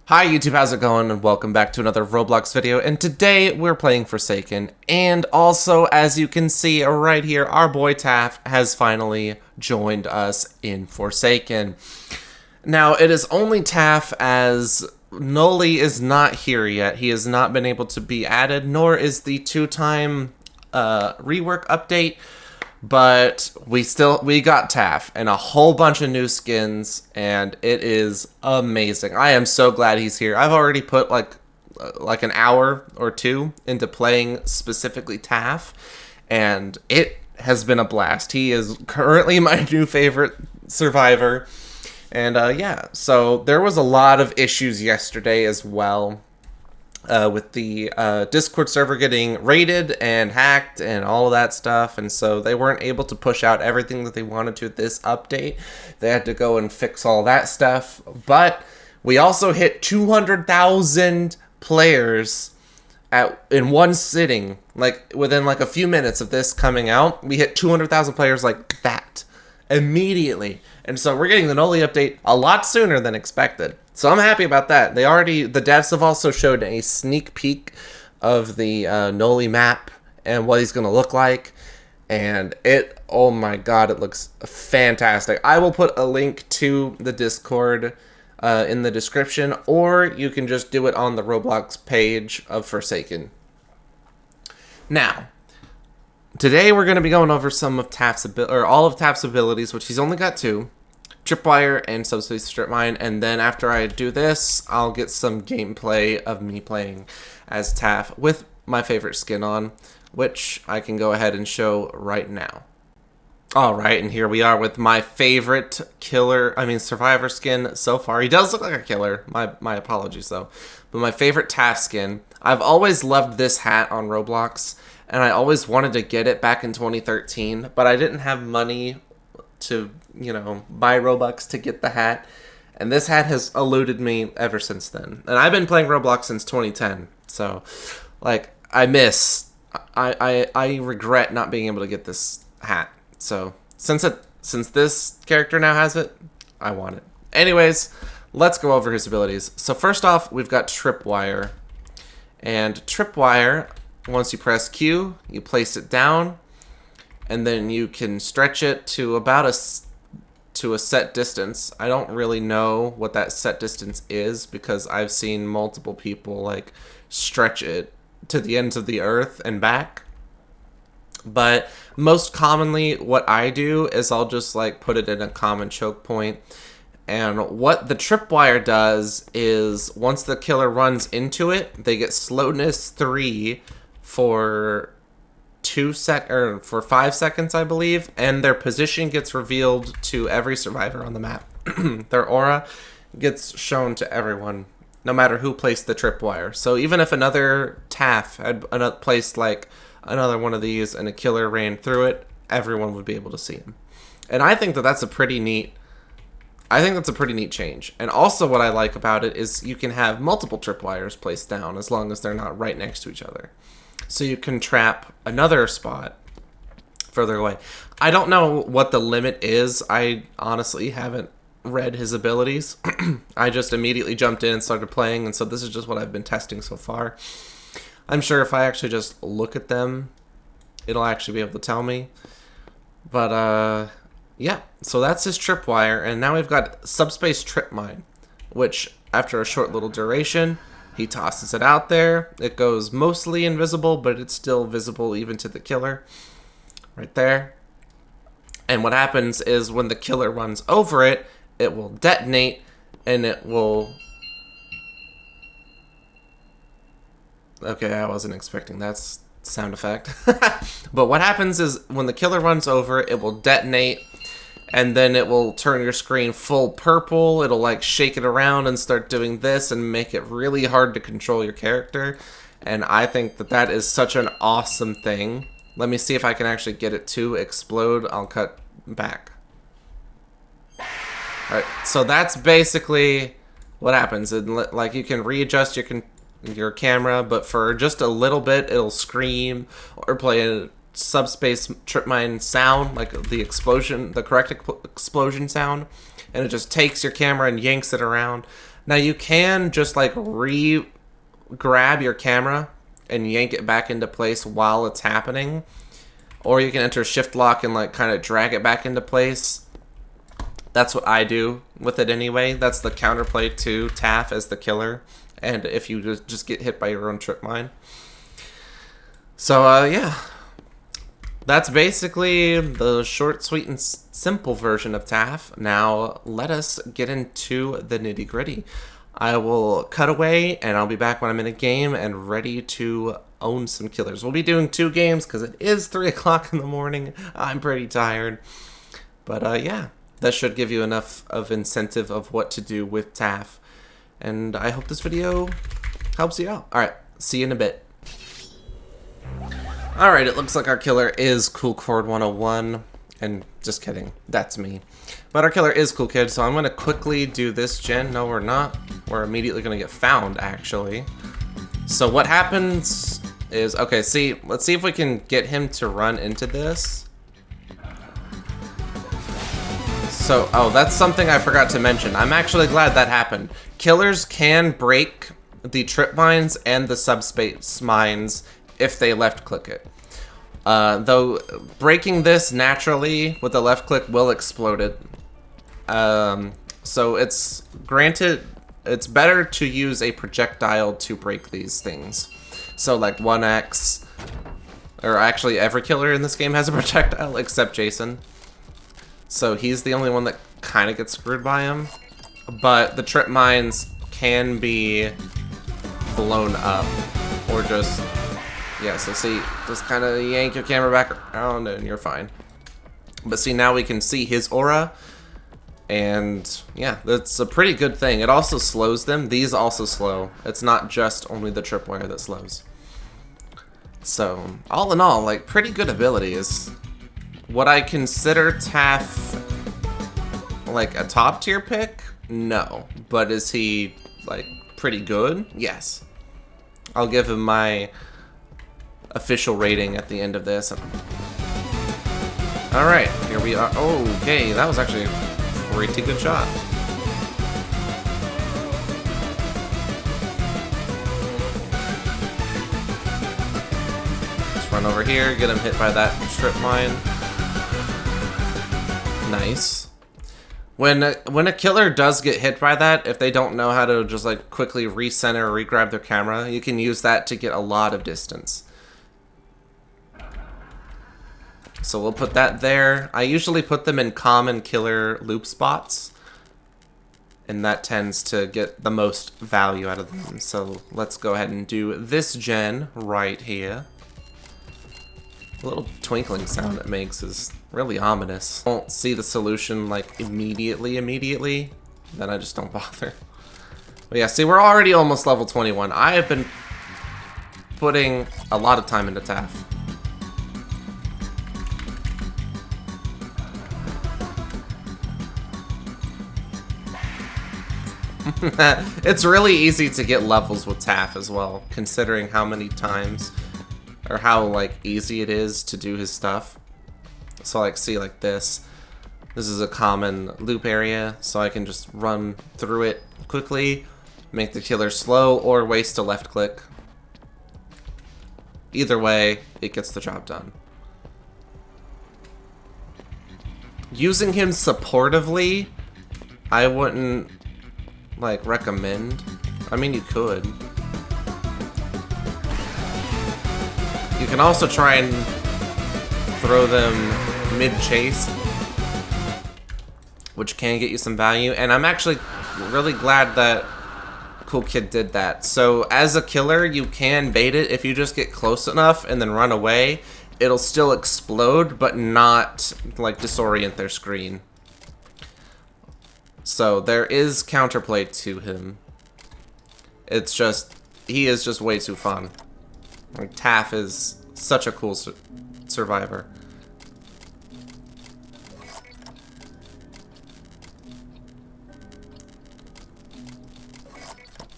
Hi YouTube, how's it going? And welcome back to another Roblox video, and today we're playing Forsaken, and also, as you can see right here, our boy Taph has finally joined us in Forsaken. Now, it is only Taph, as Noli is not here yet. He has not been able to be added, nor is the two-time rework update. But we got Taph and a whole bunch of new skins, and it is amazing. I am so glad he's here. I've already put like an hour or two into playing specifically Taph, and it has been a blast. He is currently my new favorite survivor. And yeah, so there was a lot of issues yesterday as well. With the Discord server getting raided and hacked and all of that stuff, and so they weren't able to push out everything that they wanted to this update. They had to go and fix all that stuff, but we also hit 200,000 players in one sitting. Like, within like a few minutes of this coming out, we hit 200,000 players like that immediately. And so we're getting the Noli update a lot sooner than expected. So I'm happy about that. The devs have also showed a sneak peek of the Noli map and what he's going to look like. And oh my god, it looks fantastic. I will put a link to the Discord in the description, or you can just do it on the Roblox page of Forsaken. Now, today we're going to be going over some of all of Taph's abilities, which he's only got two. Tripwire and Subspace Strip Mine, and then after I do this, I'll get some gameplay of me playing as Taph with my favorite skin on, which I can go ahead and show right now. Alright, and here we are with my favorite survivor skin so far. He does look like a killer, my apologies though, but my favorite Taph skin. I've always loved this hat on Roblox, and I always wanted to get it back in 2013, but I didn't have money to, buy Robux to get the hat, and this hat has eluded me ever since then. And I've been playing Roblox since 2010, so like I regret not being able to get this hat. So since this character now has it, I want it. Anyways, let's go over his abilities. So first off, we've got Tripwire, and Tripwire, once you press Q, you place it down, and then you can stretch it to about a set distance. I don't really know what that set distance is, because I've seen multiple people like stretch it to the ends of the earth and back. But most commonly what I do is I'll just like put it in a common choke point. And what the Tripwire does is once the killer runs into it, they get slowness 3 for 5 seconds, I believe, and their position gets revealed to every survivor on the map. Their aura gets shown to everyone, no matter who placed the Tripwire. So even if another Taph had placed like another one of these and a killer ran through it, everyone would be able to see him. And I think that's a pretty neat change. And also what I like about it is you can have multiple Tripwires placed down as long as they're not right next to each other. So you can trap another spot further away. I don't know what the limit is. I honestly haven't read his abilities. I just immediately jumped in and started playing, and so this is just what I've been testing so far. I'm sure if I actually just look at them, it'll actually be able to tell me. But yeah, so that's his Tripwire, and now we've got Subspace Strip Mine, which after a short little duration, he tosses it out there. It goes mostly invisible, but it's still visible even to the killer. Right there. And what happens is when the killer runs over it, it will detonate, and it will... Okay, I wasn't expecting that sound effect. But what happens is when the killer runs over it, it will detonate, and then it will turn your screen full purple. It'll like shake it around and start doing this and make it really hard to control your character. And I think that is such an awesome thing. Let me see if I can actually get it to explode. I'll cut back. Alright, so that's basically what happens. Like, you can readjust your camera, but for just a little bit it'll scream or play a Subspace Strip Mine sound, like the correct explosion sound, and it just takes your camera and yanks it around. Now you can just like grab your camera and yank it back into place while it's happening, or you can enter shift lock and like kind of drag it back into place. That's what I do with it anyway. That's the counterplay to Taph as the killer, and if you just get hit by your own trip mine. So yeah, that's basically the short, sweet, and simple version of Taph. Now let us get into the nitty gritty. I will cut away, and I'll be back when I'm in a game and ready to own some killers. We'll be doing 2 games because it is 3 o'clock in the morning. I'm pretty tired. But yeah, that should give you enough of incentive of what to do with Taph. And I hope this video helps you out. Alright, see you in a bit. Alright, it looks like our killer is Cool Cord 101. And just kidding, that's me. But our killer is Cool Kid, so I'm going to quickly do this gen. No, we're not. We're immediately going to get found, actually. So what happens is, okay, see, let's see if we can get him to run into this. So, oh, that's something I forgot to mention. I'm actually glad that happened. Killers can break the trip mines and the subspace mines if they left click it. Though breaking this naturally with the left click will explode it. So it's granted, it's better to use a projectile to break these things. So like 1X, or actually every killer in this game has a projectile except Jason. So he's the only one that kind of gets screwed by him. But the trip mines can be blown up, or just, yeah, so see, just kind of yank your camera back around and you're fine. But see, now we can see his aura, and yeah, that's a pretty good thing. It also slows them. These also slow. It's not just only the tripwire that slows. So, all in all, like, pretty good abilities. Would I consider Taph like a top tier pick? No. But is he like pretty good? Yes. I'll give him my official rating at the end of this. Alright, here we are. Oh, okay, that was actually a pretty good shot. Let's run over here, get him hit by that strip mine. Nice. When a killer does get hit by that, if they don't know how to just like quickly recenter or regrab their camera, you can use that to get a lot of distance. So we'll put that there. I usually put them in common killer loop spots, and that tends to get the most value out of them. So let's go ahead and do this gen right here. The little twinkling sound it makes is really ominous. I don't see the solution like immediately, then I just don't bother. But yeah, see, we're already almost level 21. I have been putting a lot of time into Taph. It's really easy to get levels with Taph as well, considering how many times, or how like easy it is to do his stuff. So like, see, like this is a common loop area, so I can just run through it quickly, make the killer slow, or waste a left click. Either way, it gets the job done. Using him supportively, I wouldn't like recommend. I mean, you could. You can also try and throw them mid-chase, which can get you some value, and I'm actually really glad that Cool Kid did that. So as a killer, you can bait it. If you just get close enough and then run away, it'll still explode, but not like disorient their screen. So there is counterplay to him. It's just, he is just way too fun. Like, Taph is such a cool survivor.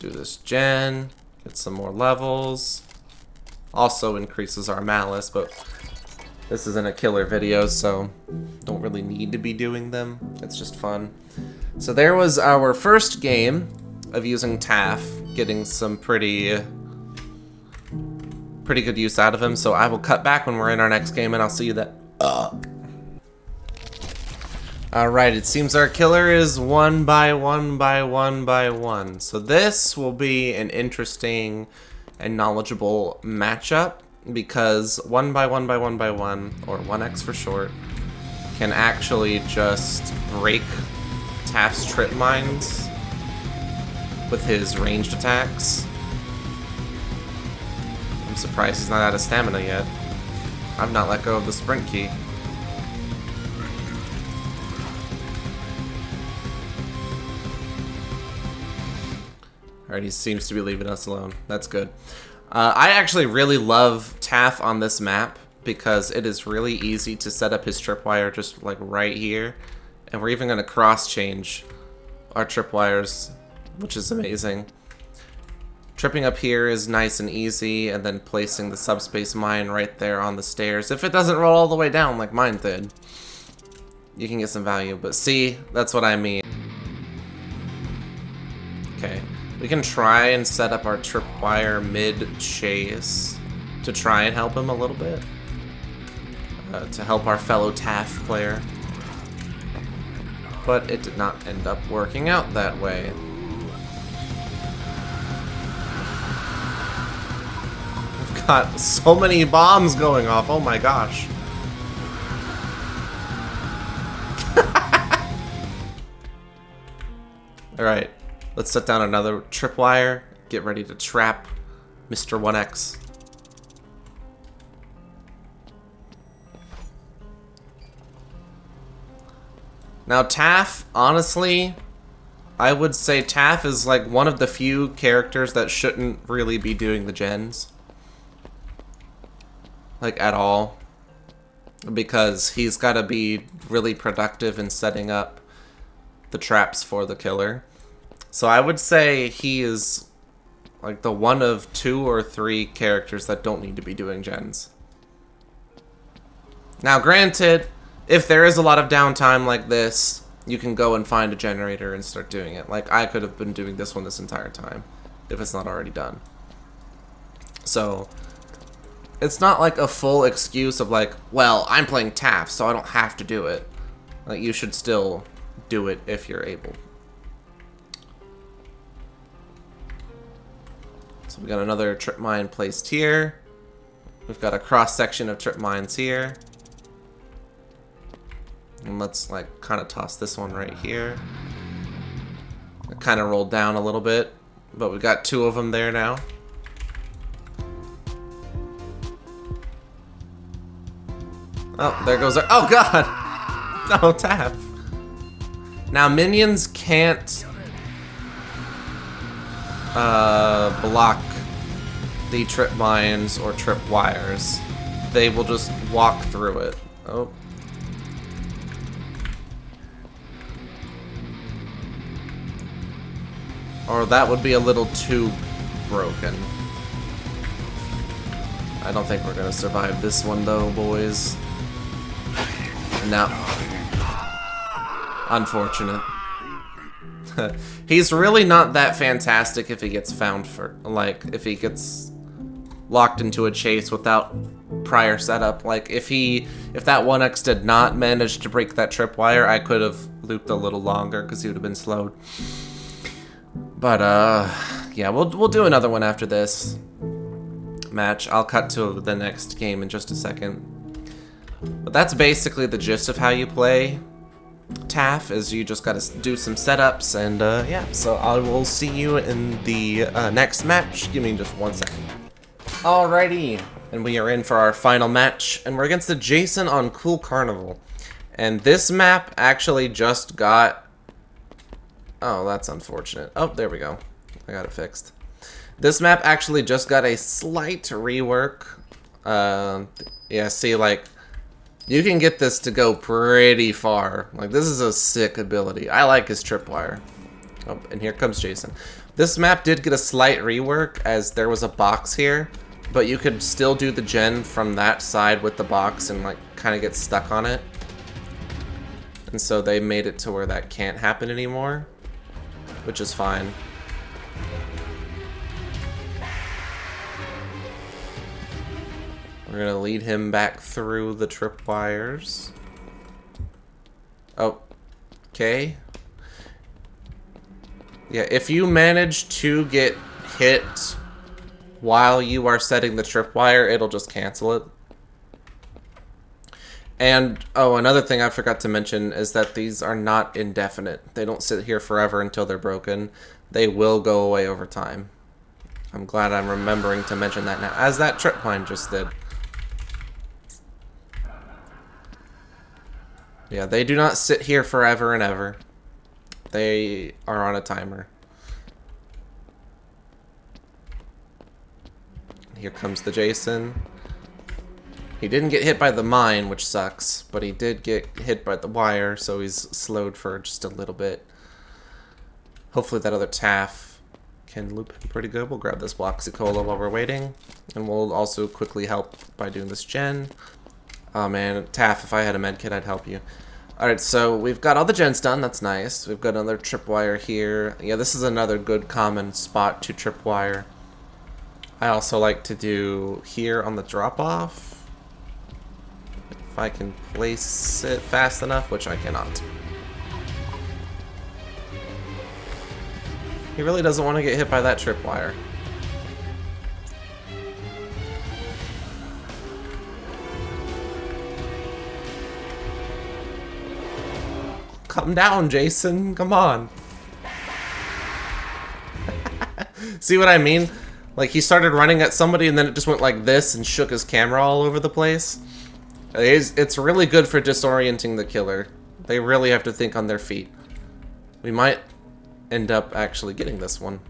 Do this gen, get some more levels. Also increases our malice, but this isn't a killer video, so don't really need to be doing them. It's just fun. So there was our first game of using Taph, getting some pretty good use out of him, so I will cut back when we're in our next game, and I'll see you then. Alright, it seems our killer is 1 by 1 by 1 by 1. So this will be an interesting and knowledgeable matchup, because 1 by 1 by 1 by 1, or 1x for short, can actually just break Taph's trip mines with his ranged attacks. I'm surprised he's not out of stamina yet. I've not let go of the sprint key. Alright, he seems to be leaving us alone. That's good. I actually really love Taph on this map because it is really easy to set up his tripwire just like right here. And we're even going to cross-change our tripwires, which is amazing. Tripping up here is nice and easy, and then placing the subspace mine right there on the stairs. If it doesn't roll all the way down like mine did, you can get some value. But see, that's what I mean. Okay. We can try and set up our tripwire mid-chase to try and help him a little bit. To help our fellow Taph player. But it did not end up working out that way. We've got so many bombs going off, oh my gosh. Alright. Let's set down another tripwire, get ready to trap Mr. 1X. Now Taph, honestly, I would say Taph is like one of the few characters that shouldn't really be doing the gens. Like at all. Because he's got to be really productive in setting up the traps for the killer. So I would say he is like the one of 2 or 3 characters that don't need to be doing gens. Now granted, if there is a lot of downtime like this, you can go and find a generator and start doing it. Like I could have been doing this one this entire time, if it's not already done. So it's not like a full excuse of like, well, I'm playing Taph, so I don't have to do it. Like you should still do it if you're able. So we got another trip mine placed here. We've got a cross section of trip mines here. And let's like kind of toss this one right here. It kind of rolled down a little bit, but we got 2 of them there now. Oh, there goes our, oh god! No, Taph. Now minions can't block the trip mines or trip wires. They will just walk through it. Oh. Or that would be a little too broken. I don't think we're gonna survive this one though, boys. No. Unfortunate. He's really not that fantastic if he gets found for, like, if he gets locked into a chase without prior setup. Like, if that 1X did not manage to break that tripwire, I could have looped a little longer because he would have been slowed. But, yeah, we'll do another one after this match. I'll cut to the next game in just a second. But that's basically the gist of how you play Taph, is you just gotta do some setups, and yeah, so I will see you in the next match. Give me just 1 second. Alrighty, and we are in for our final match, and we're against the Jason on Cool Carnival. And this map actually just got... Oh, that's unfortunate. Oh, there we go. I got it fixed. This map actually just got a slight rework. Yeah, see, like, you can get this to go pretty far. Like, this is a sick ability. I like his tripwire. Oh, and here comes Jason. This map did get a slight rework, as there was a box here, but you could still do the gen from that side with the box and, like, kind of get stuck on it. And so they made it to where that can't happen anymore, which is fine. We're gonna lead him back through the tripwires. Oh, okay. Yeah, if you manage to get hit while you are setting the tripwire, it'll just cancel it. And, oh, another thing I forgot to mention is that these are not indefinite. They don't sit here forever until they're broken. They will go away over time. I'm glad I'm remembering to mention that now, as that trip mine just did. Yeah, they do not sit here forever and ever. They are on a timer. Here comes the Jason. He didn't get hit by the mine, which sucks, but he did get hit by the wire, so he's slowed for just a little bit. Hopefully that other Taph can loop him pretty good. We'll grab this Bloxy Cola while we're waiting, and we'll also quickly help by doing this gen. Oh man, Taph, if I had a med kit, I'd help you. Alright, so we've got all the gens done, that's nice. We've got another tripwire here. Yeah, this is another good common spot to tripwire. I also like to do here on the drop-off. If I can place it fast enough, which I cannot. He really doesn't want to get hit by that tripwire. Come down, Jason. Come on. See what I mean? Like, he started running at somebody and then it just went like this and shook his camera all over the place. It's really good for disorienting the killer. They really have to think on their feet. We might end up actually getting this one.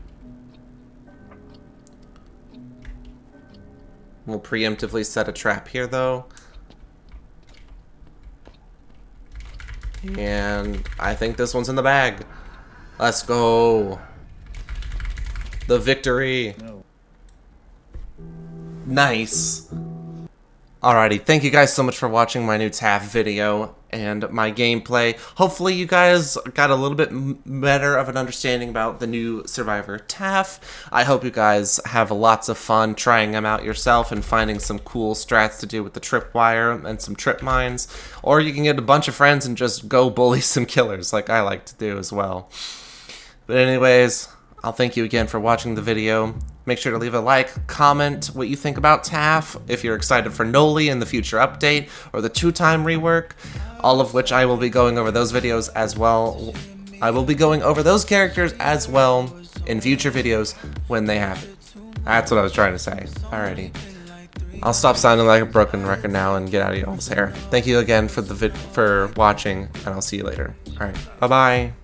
We'll preemptively set a trap here, though. And I think this one's in the bag. Let's go. The victory. No. Nice. Alrighty, thank you guys so much for watching my new Taph video and my gameplay. Hopefully you guys got a little bit better of an understanding about the new survivor Taph. I hope you guys have lots of fun trying them out yourself and finding some cool strats to do with the tripwire and some trip mines. Or you can get a bunch of friends and just go bully some killers like I like to do as well. But anyways, I'll thank you again for watching the video. Make sure to leave a like, comment what you think about Taph, if you're excited for Noli in the future update, or the 2-time rework, all of which I will be going over those videos as well. I will be going over those characters as well in future videos when they happen. That's what I was trying to say. Alrighty. I'll stop sounding like a broken record now and get out of y'all's hair. Thank you again for watching, and I'll see you later. Alright, bye-bye.